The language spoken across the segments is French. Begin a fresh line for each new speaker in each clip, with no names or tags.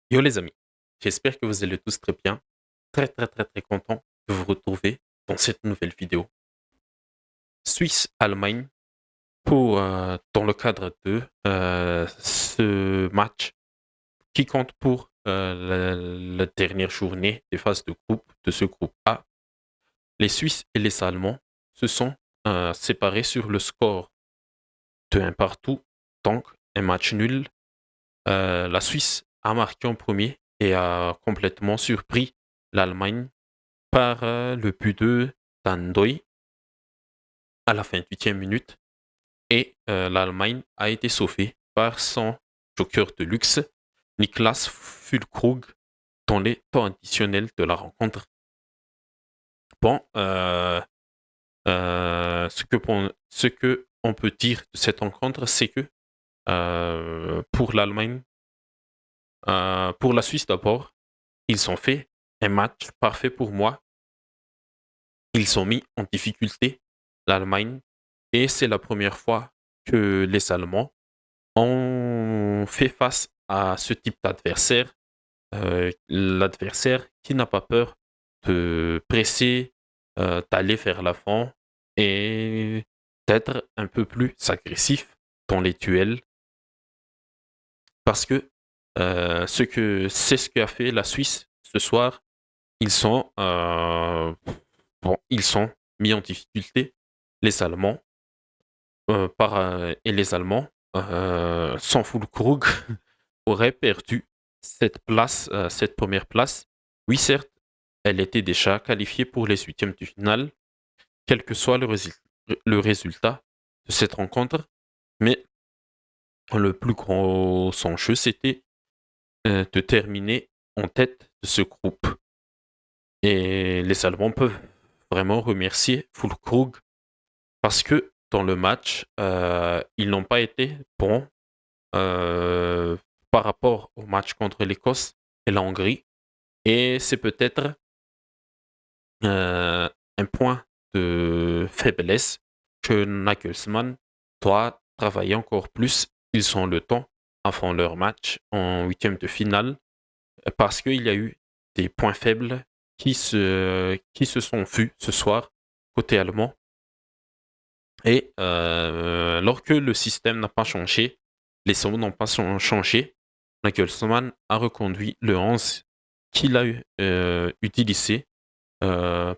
Yo les amis, j'espère que vous allez tous très bien. Très très très très content de vous retrouver dans cette nouvelle vidéo. Suisse-Allemagne pour dans le cadre de ce match qui compte pour la dernière journée des phases de groupe de ce groupe A. Les Suisses et les Allemands se sont séparés sur le score de 1 partout, donc un match nul. La Suisse a marqué en premier et a complètement surpris l'Allemagne par le but de Tandoi à la 28e minute et l'Allemagne a été sauvée par son joker de luxe, Niklas Füllkrug, dans les temps additionnels de la rencontre. Bon, ce que on peut dire de cette rencontre, c'est que pour l'Allemagne, pour la Suisse d'abord, ils ont fait un match parfait pour moi. Ils ont mis en difficulté l'Allemagne et c'est la première fois que les Allemands ont fait face à ce type d'adversaire, l'adversaire qui n'a pas peur de presser, d'aller vers l'avant et d'être un peu plus agressif dans les duels parce que c'est ce qu'a fait la Suisse ce soir. Ils sont ils sont mis en difficulté les Allemands et les Allemands sans Füllkrug auraient perdu cette place, cette première place. Oui, certes, elle était déjà qualifiée pour les huitièmes de finale, quel que soit le résultat de cette rencontre. Mais le plus gros enjeu, c'était de terminer en tête de ce groupe. Et les Allemands peuvent vraiment remercier Füllkrug parce que dans le match, ils n'ont pas été bons euh, par rapport au match contre l'Écosse et la Hongrie. Et c'est peut-être un point de faiblesse que Nagelsmann doit travailler encore plus. Ils ont le temps avant leur match en huitième de finale parce qu'il y a eu des points faibles qui se sont vus ce soir côté allemand. Et lorsque le système n'a pas changé, les sommets n'ont pas changé, Nagelsmann a reconduit le 11 qu'il a utilisé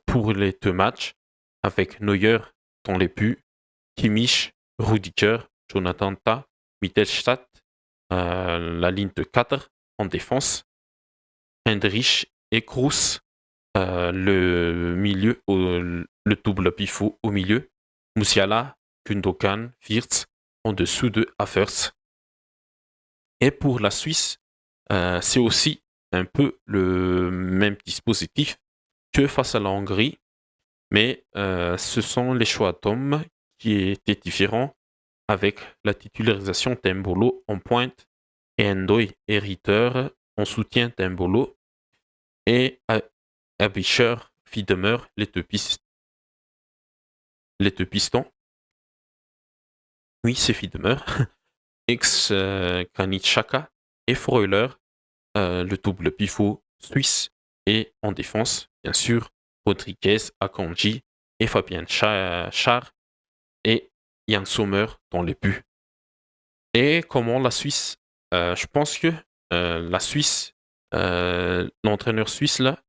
pour les deux matchs avec Neuer dans les buts, Kimmich, Rudiger, Jonathan Tah, Mittelstadt, la ligne de 4 en défense, Hendrich et Kroos, le double pivot au milieu, Musiala, Gundogan, Wirtz en dessous de Havertz. Et pour la Suisse, c'est aussi un peu le même dispositif que face à la Hongrie, mais ce sont les choix d'hommes qui étaient différents avec la titularisation d'Embolo en pointe et Ndoye et Ritter en soutien d'Embolo et Abisher, Wiedemer, les deux pistons. Oui, c'est Wiedemer, ex-Granit Xhaka et Freuler, le double pivot suisse et en défense, bien sûr, Rodriguez, Akanji et Fabien Schär et Jan Sommer dans les buts. Et comment la Suisse je pense que la Suisse, l'entraîneur suisse là,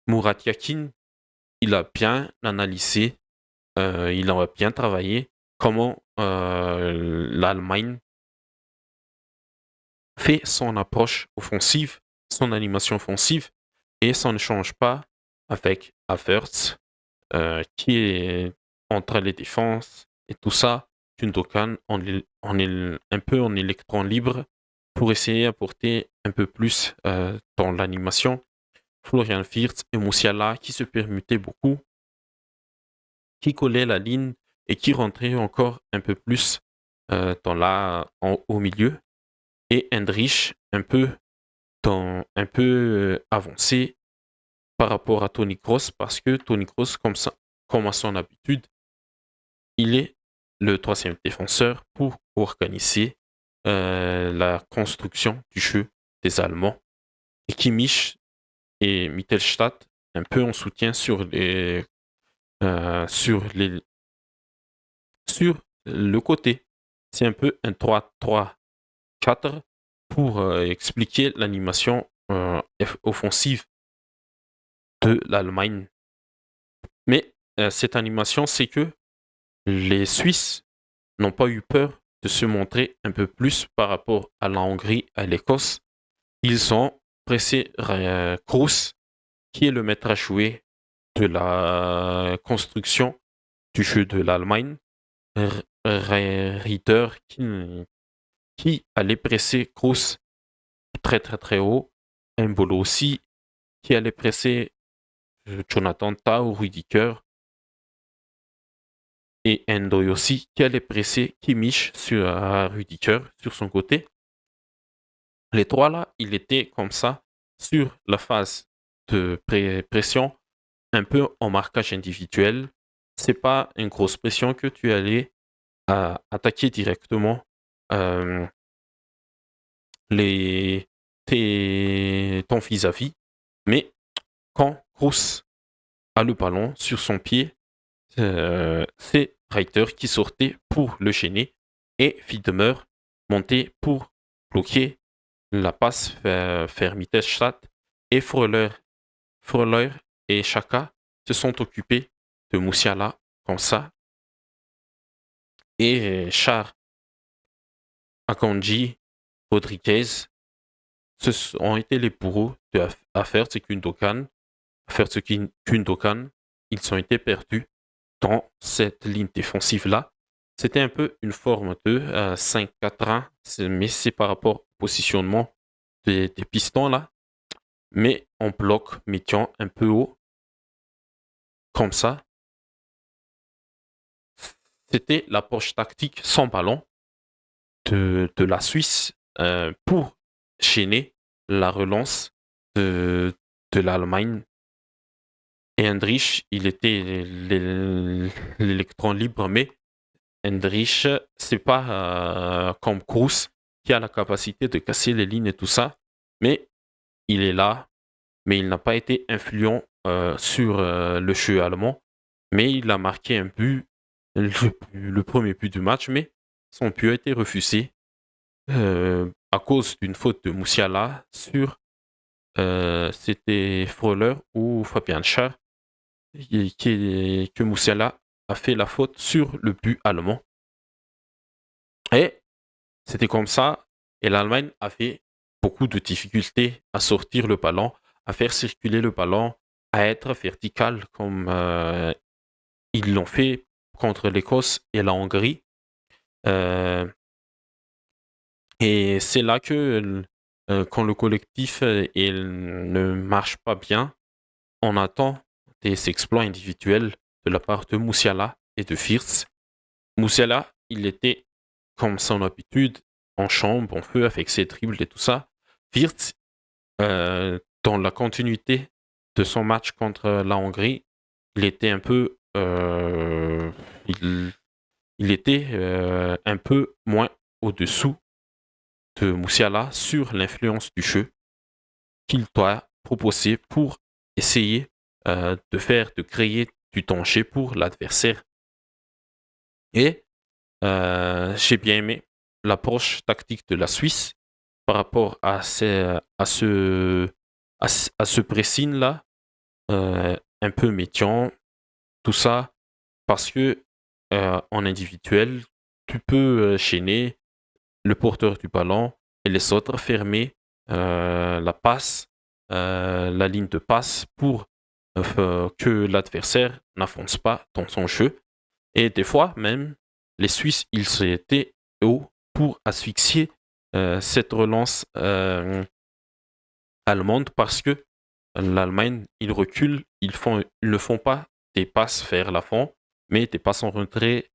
Murat Yakin, il a bien analysé, il a bien travaillé comment l'Allemagne fait son approche offensive, son animation offensive, et ça ne change pas avec Havertz, qui est entre les défenses et tout ça. Gundogan un peu en électron libre pour essayer d'apporter un peu plus dans l'animation. Florian Wirtz et Musiala qui se permettaient beaucoup, qui collaient la ligne et qui rentraient encore un peu plus au milieu. Et Hendrich un peu avancé par rapport à Tony Kroos parce que Tony Kroos, comme à son habitude, il est le troisième défenseur pour organiser la construction du jeu des Allemands. Et Kimmich et Mittelstadt un peu en soutien sur le côté. C'est un peu un 3-3-4 pour expliquer l'animation offensive de l'Allemagne. Mais cette animation, c'est que les Suisses n'ont pas eu peur de se montrer un peu plus par rapport à la Hongrie, à l'Écosse. Ils ont pressé Kroos, qui est le maître à jouer de la construction du jeu de l'Allemagne. Rieder qui allait presser Kroos très très très haut. Mbolo aussi, qui allait presser Jonathan Tah ou Rudiger. Et Endoy aussi, qui allait presser Kimmich sur Rudiger sur son côté. Les trois là, il était comme ça sur la phase de pression, un peu en marquage individuel. C'est pas une grosse pression que tu allais attaquer directement euh, ton vis-à-vis. Mais quand Kroos a le ballon sur son pied, c'est Reiter qui sortait pour le gêner et Wiedemer montait pour bloquer la passe vers Mittelstadt et Freuler et Chaka se sont occupés de Moussiala comme ça. Et Char, Akanji, Rodriguez ont été les bourreaux de Havertz et Gundogan. Havertz et Gundogan, ils ont été perdus dans cette ligne défensive-là. C'était un peu une forme de 5-4-1, mais c'est par rapport au positionnement des pistons là. Mais en bloc médian un peu haut, comme ça. C'était l'approche tactique sans ballon de la Suisse pour chaîner la relance de l'Allemagne. Et Hendrich, il était l'électron libre, mais Hendrich, c'est pas comme Kroos qui a la capacité de casser les lignes et tout ça, mais il est là, mais il n'a pas été influent sur le jeu allemand, mais il a marqué un but, le premier but du match, mais son but a été refusé à cause d'une faute de Moussiala sur c'était Freuler ou Fabian Schär que Moussiala a fait la faute sur le but allemand. Et c'était comme ça. Et l'Allemagne a fait beaucoup de difficultés à sortir le ballon, à faire circuler le ballon, à être vertical comme ils l'ont fait contre l'Écosse et la Hongrie. Et c'est là que quand le collectif ne marche pas bien, on attend des exploits individuels de la part de Moussiala et de Wirtz. Moussiala, il était comme son habitude en chambre, en feu avec ses dribbles et tout ça. Wirtz, dans la continuité de son match contre la Hongrie, il était un peu il était un peu moins au-dessous de Moussiala sur l'influence du jeu qu'il doit proposer pour essayer de créer du danger pour l'adversaire. Et j'ai bien aimé l'approche tactique de la Suisse par rapport à ce pressing-là, un peu médian, tout ça, parce que en individuel, tu peux chaîner le porteur du ballon et les autres fermer la passe, la ligne de passe pour que l'adversaire n'avance pas dans son jeu. Et des fois, même, les Suisses, ils étaient hauts pour asphyxier cette relance allemande parce que l'Allemagne, ils reculent, ils ne font pas des passes vers l'avant, mais des passes en retrait.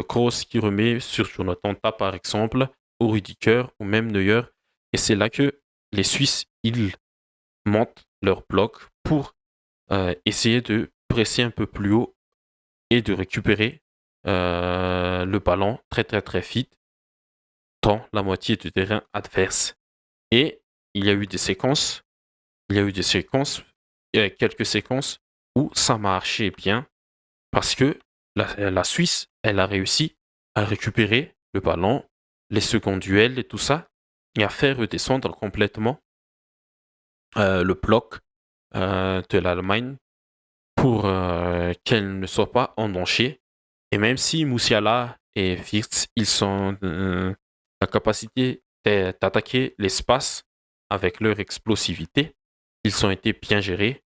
Kroos qui remet sur Jonathan Tah, par exemple, ou Rudiger, ou même Neuer. Et c'est là que les Suisses, ils montent leur bloc pour essayer de presser un peu plus haut et de récupérer le ballon très très très vite dans la moitié du terrain adverse. Et il y a eu des séquences, il y a eu des séquences, quelques séquences où ça marchait bien parce que la Suisse, elle a réussi à récupérer le ballon, les seconds duels et tout ça, et à faire redescendre complètement le bloc de l'Allemagne pour qu'elle ne soit pas en danger. Et même si Moussiala et Wirtz, ils ont la capacité d'attaquer l'espace avec leur explosivité, ils ont été bien gérés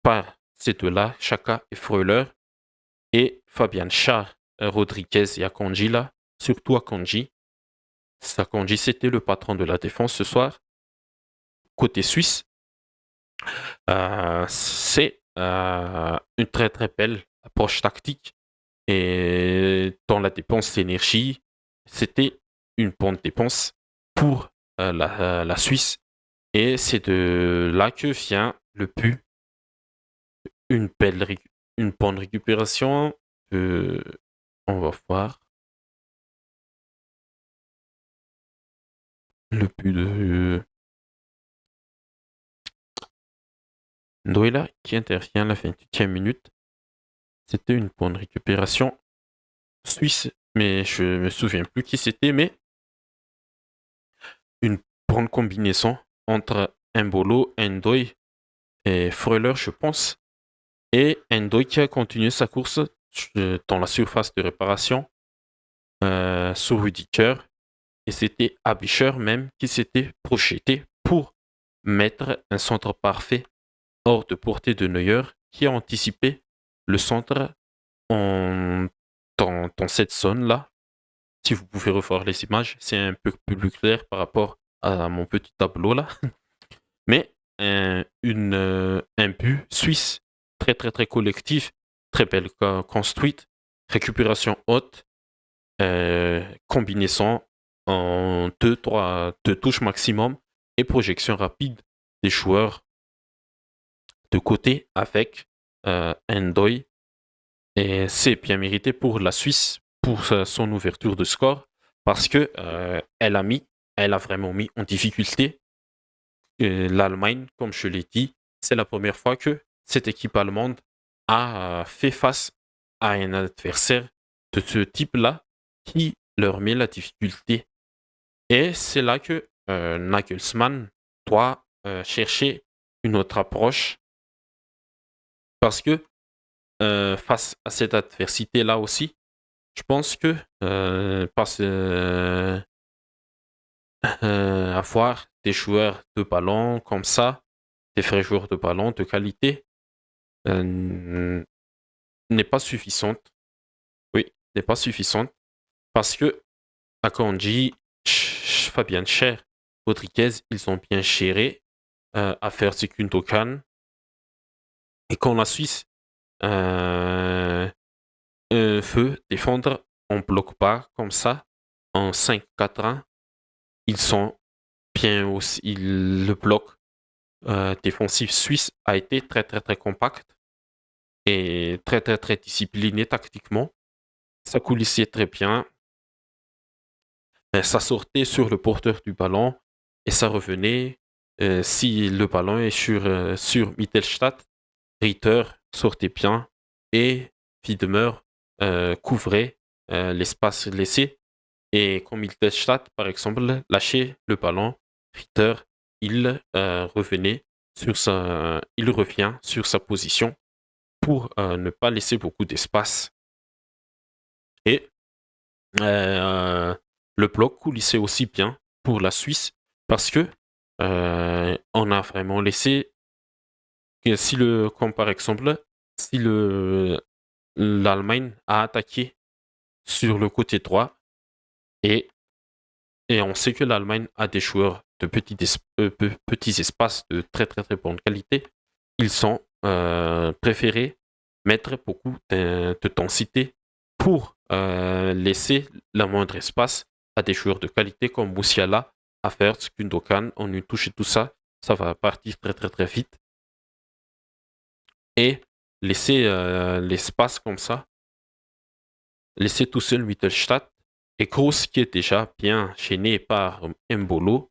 par ces deux-là, Chaka et Freuler, et Fabian Schär, Rodriguez et Akanji là, surtout Akanji. Akanji, c'était le patron de la défense ce soir. Côté suisse, c'est une très très belle approche tactique et dans la dépense d'énergie, c'était une bonne dépense pour la Suisse. Et c'est de là que vient le but, une, une bonne récupération. On va voir le but de Ndoila qui intervient à la 28e minute. C'était une bonne récupération suisse, mais je me souviens plus qui c'était, mais une bonne combinaison entre Mbolo, Ndoye et Freuler, je pense. Et Ndoye qui a continué sa course dans la surface de réparation sous Rudiger. Et c'était Abischer même qui s'était projeté pour mettre un centre parfait hors de portée de Neuer qui a anticipé le centre en, dans cette zone-là. Si vous pouvez revoir les images, c'est un peu plus clair par rapport à mon petit tableau là. Mais un but suisse très très très collectif, très belle construite, récupération haute, combinaison en deux touches maximum et projection rapide des joueurs de côté avec Ndoye. Et c'est bien mérité pour la Suisse, pour son ouverture de score, parce que elle a vraiment mis en difficulté l'Allemagne, comme je l'ai dit. C'est la première fois que cette équipe allemande a fait face à un adversaire de ce type-là qui leur met la difficulté. Et c'est là que Nagelsmann doit chercher une autre approche parce que face à cette adversité-là aussi, je pense que avoir des joueurs de ballon comme ça, des vrais joueurs de ballon de qualité, n'est pas suffisante. Oui, n'est pas suffisante parce que Akanji, Fabien Cher, Rodriguez, ils ont bien géré à faire ce Gundogan. Et quand la Suisse veut défendre en bloc bas comme ça, en 5-4-1, ils sont bien aussi. Le bloc défensif suisse a été très très très compact et très très très discipliné tactiquement. Ça coulissait très bien. Ça sortait sur le porteur du ballon et ça revenait. Si le ballon est sur Mittelstadt, Ritter sortait bien et Wiedemer couvrait l'espace laissé. Et quand Mittelstadt, par exemple, lâchait le ballon, Ritter, il revient sur sa position pour ne pas laisser beaucoup d'espace. Et le bloc coulissait aussi bien pour la Suisse parce que on a vraiment laissé, comme par exemple, si l'Allemagne a attaqué sur le côté droit et, et on sait que l'Allemagne a des joueurs de petits espaces de très très très bonne qualité, ils ont préféré mettre beaucoup de densité pour laisser le moindre espace à des joueurs de qualité comme Moussiala, Havertz, Gundogan, on une touche et tout ça, ça va partir très très très vite. Et laisser l'espace comme ça, laisser tout seul Mittelstadt et Kroos qui est déjà bien gêné par Mbolo,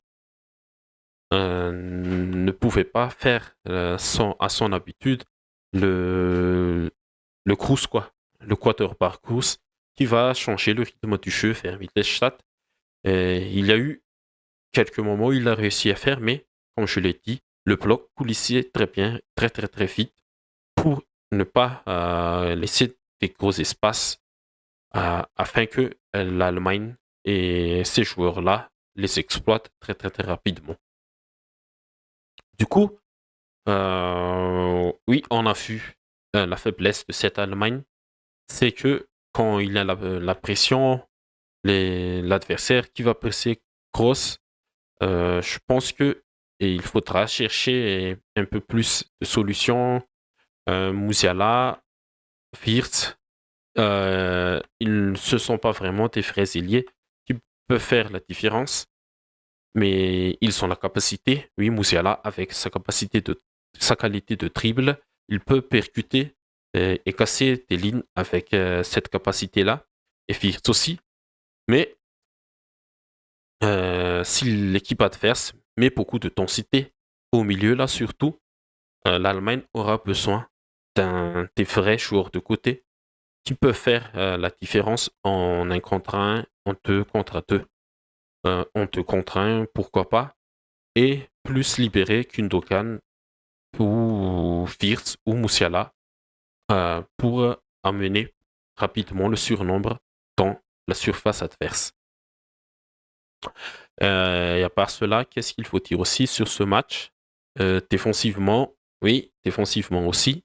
ne pouvait pas faire à son habitude le, le cruise, quoi, le quarterback cruise, qui va changer le rythme du jeu vers Mittelstadt. Il y a eu quelques moments où il a réussi à faire, mais comme je l'ai dit, le bloc coulissait très bien, très très très vite, pour ne pas laisser des gros espaces afin que l'Allemagne et ces joueurs-là les exploitent très très très rapidement. Du coup, oui, on a vu la faiblesse de cette Allemagne, c'est que quand il y a la pression, l'adversaire qui va presser grosse, je pense que et il faudra chercher un peu plus de solutions. Musiala, Wirtz, ils ne se sont pas vraiment des vrais ailiers qui peuvent faire la différence, mais ils ont la capacité. Oui, Musiala, avec sa qualité de dribble, il peut percuter et casser des lignes avec cette capacité-là. Et Wirtz aussi. Mais si l'équipe adverse met beaucoup de densité au milieu, là surtout, l'Allemagne aura besoin des vrais joueurs de côté qui peuvent faire la différence en un contre un, en deux contre deux. En deux contre un, pourquoi pas, et plus libéré qu'Undogan ou Wirtz ou Musiala pour amener rapidement le surnombre dans la surface adverse. Et à part cela, qu'est-ce qu'il faut dire aussi sur ce match? Défensivement, oui, défensivement aussi,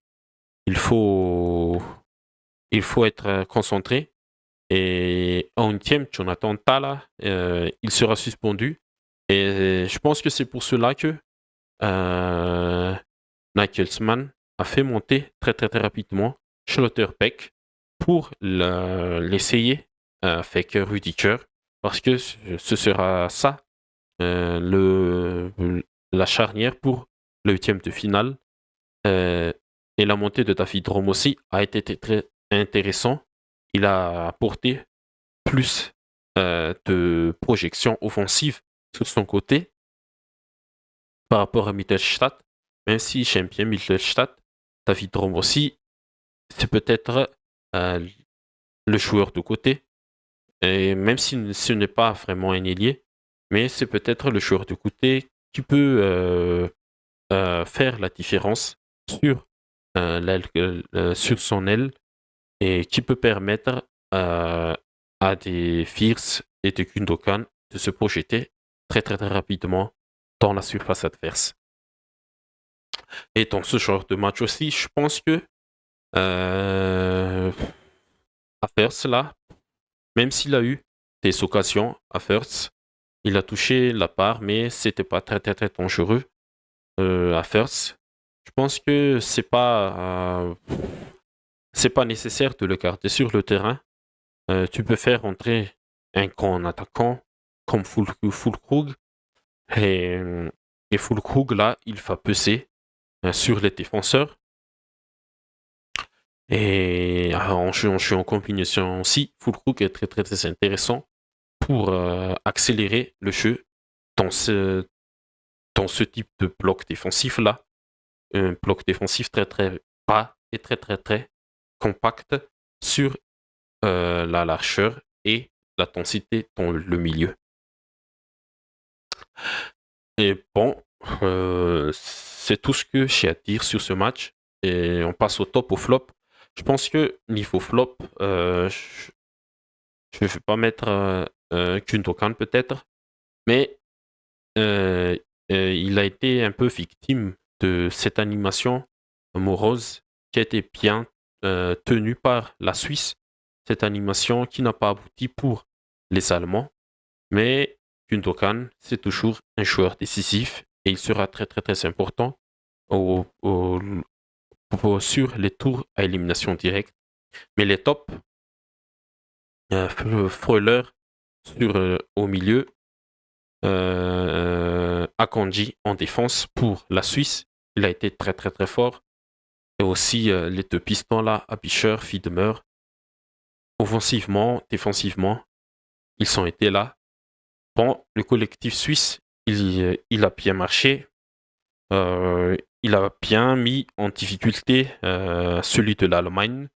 il faut, il faut être concentré. Et en unième, Jonathan Tala, il sera suspendu. Et je pense que c'est pour cela que euh, Nagelsmann a fait monter très très très rapidement Schlotterbeck pour l'essayer avec Rudiger, parce que ce sera ça la charnière pour le huitième de finale. Et la montée de David Rom aussi a été très intéressant. Il a apporté plus de projection offensive sur son côté par rapport à Mittelstadt. Même si j'aime bien Mittelstadt, David Rom aussi, c'est peut-être euh, le joueur de côté. Et même si ce n'est pas vraiment un ailier, mais c'est peut-être le joueur de côté qui peut faire la différence sur, sur son aile et qui peut permettre à des Fierce et de Gundogan de se projeter très très très rapidement dans la surface adverse. Et dans ce genre de match aussi, je pense que à First là, même s'il a eu des occasions à First, il a touché la barre, mais c'était pas très très très dangereux à First. Je pense que c'est pas nécessaire de le garder sur le terrain. Tu peux faire entrer un grand attaquant comme Fulkrug et, et Fulkrug là, il va peser sur les défenseurs et en jeu en combinaison aussi, Fulkrug est très très très intéressant pour accélérer le jeu dans ce dans ce type de bloc défensif là, un bloc défensif très très bas et très très très compact sur la largeur et la densité dans le milieu. Et bon, c'est tout ce que j'ai à dire sur ce match. Et on passe au top, au flop. Je pense que niveau flop, je ne vais pas mettre Gundogan peut-être, mais il a été un peu victime de cette animation morose qui a été bien tenue par la Suisse. Cette animation qui n'a pas abouti pour les Allemands. Mais Gundogan, c'est toujours un joueur décisif et il sera très très très important sur les tours à élimination directe. Mais les tops, Freuler au milieu, Akanji en défense pour la Suisse, il a été très très très fort. Et aussi les deux pistons là, Abischer, Fiedmer, offensivement, défensivement, ils ont été là. Bon, le collectif suisse il a bien marché. Il a bien mis en difficulté celui de l'Allemagne.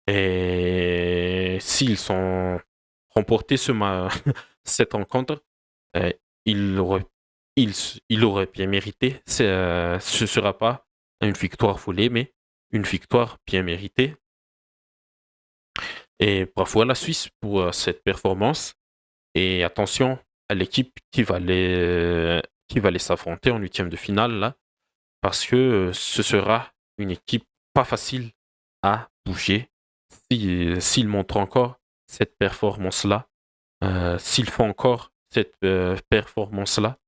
Et s'ils ont remporté cette rencontre, euh, il aurait, il aurait bien mérité. Ce ne sera pas une victoire volée, mais une victoire bien méritée. Et bravo à la Suisse pour cette performance. Et attention à l'équipe qui va les s'affronter en huitième de finale, là, parce que ce sera une équipe pas facile à bouger s'ils montrent encore cette performance-là, s'ils font encore cette performance-là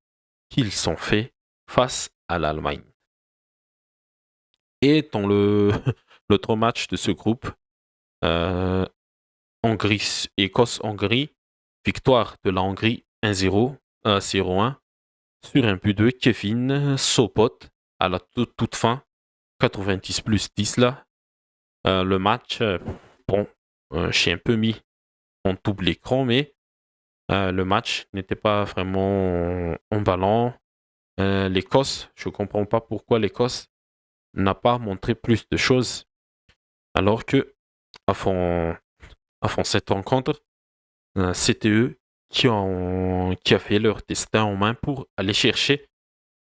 qu'ils sont faits face à l'Allemagne. Et dans l'autre match de ce groupe, euh, Écosse-Hongrie, victoire de la Hongrie 1-0, 0-1 sur un but de Kevin Sopot à la toute fin, 90 plus 10 là. Le match, bon, j'ai un peu mis en double écran, mais le match n'était pas vraiment emballant. L'Écosse, je ne comprends pas pourquoi l'Écosse n'a pas montré plus de choses, alors que avant, avant cette rencontre, c'était eux qui a fait leur destin en main pour aller chercher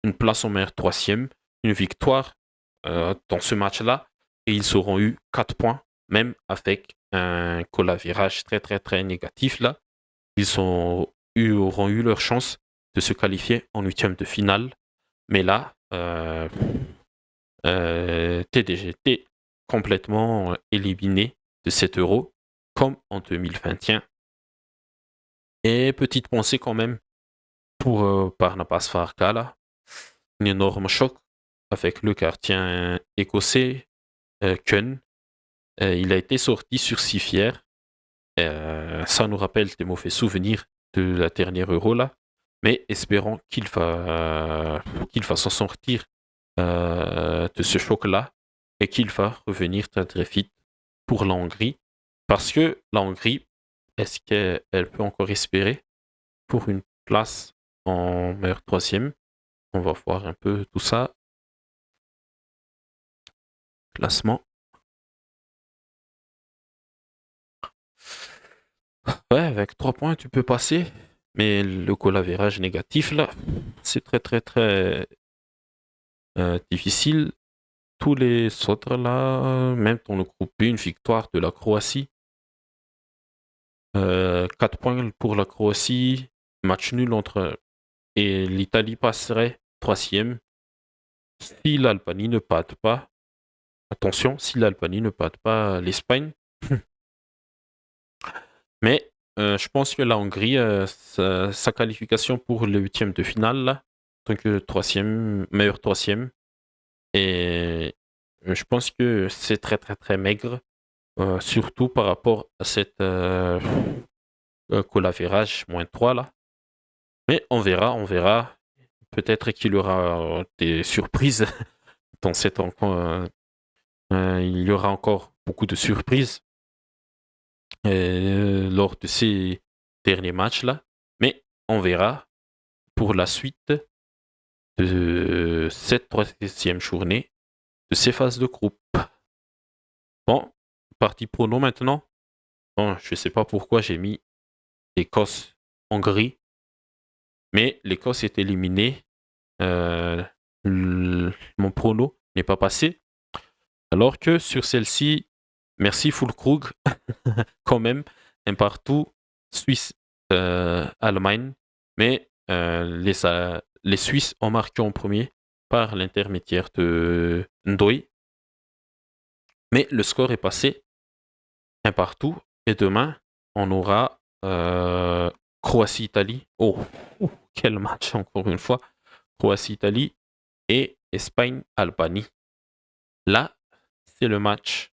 une place en meilleur troisième, une victoire dans ce match-là, et ils auront eu 4 points, même avec un colavirage très très très négatif là. Auront eu leur chance de se qualifier en huitième de finale, mais là, TDG complètement éliminé de cet euro, comme en 2021. Et petite pensée quand même pour Barnabas Farka, là. Un énorme choc avec le gardien écossais Kun. Il a été sorti sur civière. Ça nous rappelle des mauvais souvenirs de la dernière Euro là. Mais espérons qu'il va s'en sortir de ce choc-là et qu'il va revenir très très vite pour la Hongrie. Parce que la Hongrie, est-ce qu'elle peut encore espérer pour une place en meilleur troisième? On va voir un peu tout ça. Classement. Ouais, avec 3 points, tu peux passer. Mais le goal average négatif, là, c'est très, très, très difficile. Tous les autres, là, même dans le groupe B, une victoire de la Croatie. 4 points pour la Croatie. Match nul entre. Et l'Italie passerait troisième. Si l'Albanie ne batte pas. Attention, si l'Albanie ne batte pas l'Espagne. Mais je pense que la Hongrie, sa qualification pour le huitième de finale, là, en tant que troisième, meilleur troisième, et je pense que c'est très très très maigre, surtout par rapport à cette colavérage -3 là. Mais on verra, on verra. Peut-être qu'il y aura des surprises dans cette rencontre. Il y aura encore beaucoup de surprises lors de ces derniers matchs là. Mais on verra pour la suite de cette troisième journée de ces phases de groupe. Bon, partie prono maintenant. Bon, je ne sais pas pourquoi j'ai mis Écosse-Hongrie, mais l'Écosse est éliminée. Euh, mon prono n'est pas passé. Alors que sur celle-ci, merci Fulkrug, quand même, un partout Suisse-Allemagne, mais les Suisses ont marqué en premier par l'intermédiaire de Ndoye. Mais le score est passé un partout. Et demain, on aura Croatie-Italie. Oh, quel match encore une fois. Croatie-Italie et Espagne-Albanie. Là, c'est le match.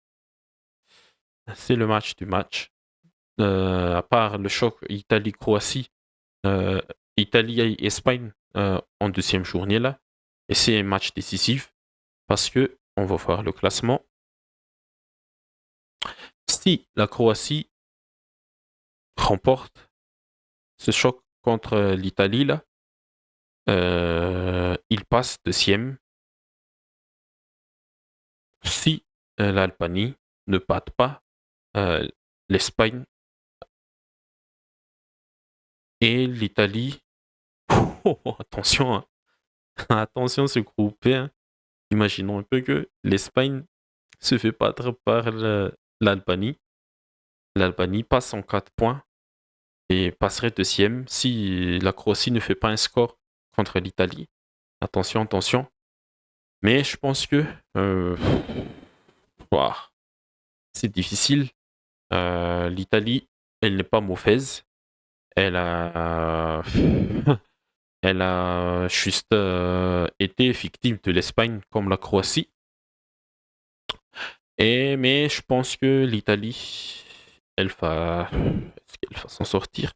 C'est le match du match. À part le choc Italie-Croatie, Italie et Espagne en deuxième journée là. Et c'est un match décisif parce que on va voir le classement. Si la Croatie remporte ce choc contre l'Italie là, il passe deuxième si l'Albanie ne batte pas euh, l'Espagne et l'Italie. Oh, attention, hein. Attention ce groupe B, hein. Imaginons un peu que l'Espagne se fait battre par l'Albanie. L'Albanie passe en 4 points et passerait deuxième si la Croatie ne fait pas un score contre l'Italie. Attention, attention. Mais je pense que ouah, c'est difficile. L'Italie, elle n'est pas mauvaise. Elle a, elle a juste été victime de l'Espagne comme la Croatie. Mais je pense que l'Italie, est-ce qu'elle va s'en sortir?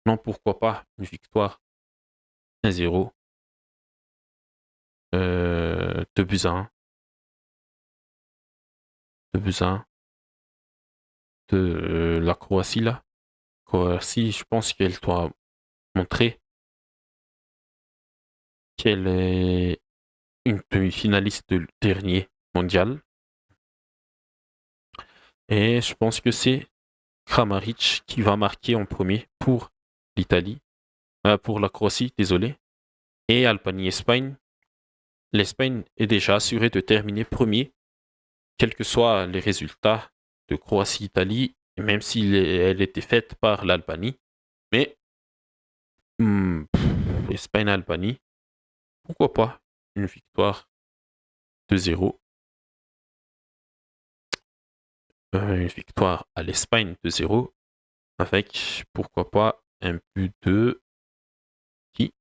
Non, pourquoi pas une victoire 1-0, 2 buts à 1, 2 buts à 1 de la Croatie là. Croatie, je pense qu'elle doit montrer qu'elle est une demi-finaliste de dernier mondial. Et je pense que c'est Kramaric qui va marquer en premier pour l'Italie, pour la Croatie, désolé. Et Albanie-Espagne, l'Espagne est déjà assurée de terminer premier, quels que soient les résultats de Croatie-Italie, même si elle était faite par l'Albanie. Mais Espagne-Albanie, pourquoi pas une victoire 2-0, une victoire à l'Espagne 2-0, avec pourquoi pas un but de qui?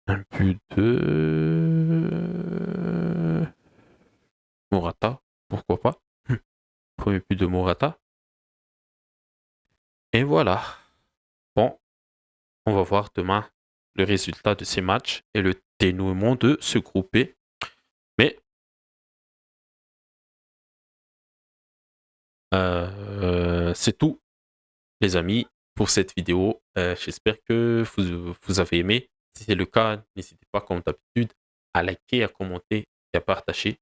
Un but de Morata, pourquoi pas? Premier but de Morata. Et voilà. Bon, on va voir demain le résultat de ces matchs et le dénouement de ce groupe B. Mais c'est tout, les amis, pour cette vidéo. J'espère que vous avez aimé. Si c'est le cas, n'hésitez pas, comme d'habitude, à liker, à commenter et à partager.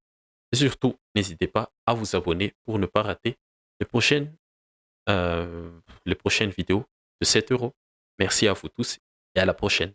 Et surtout, n'hésitez pas à vous abonner pour ne pas rater les prochaines, euh, les prochaines vidéos de 7 euros. Merci à vous tous et à la prochaine.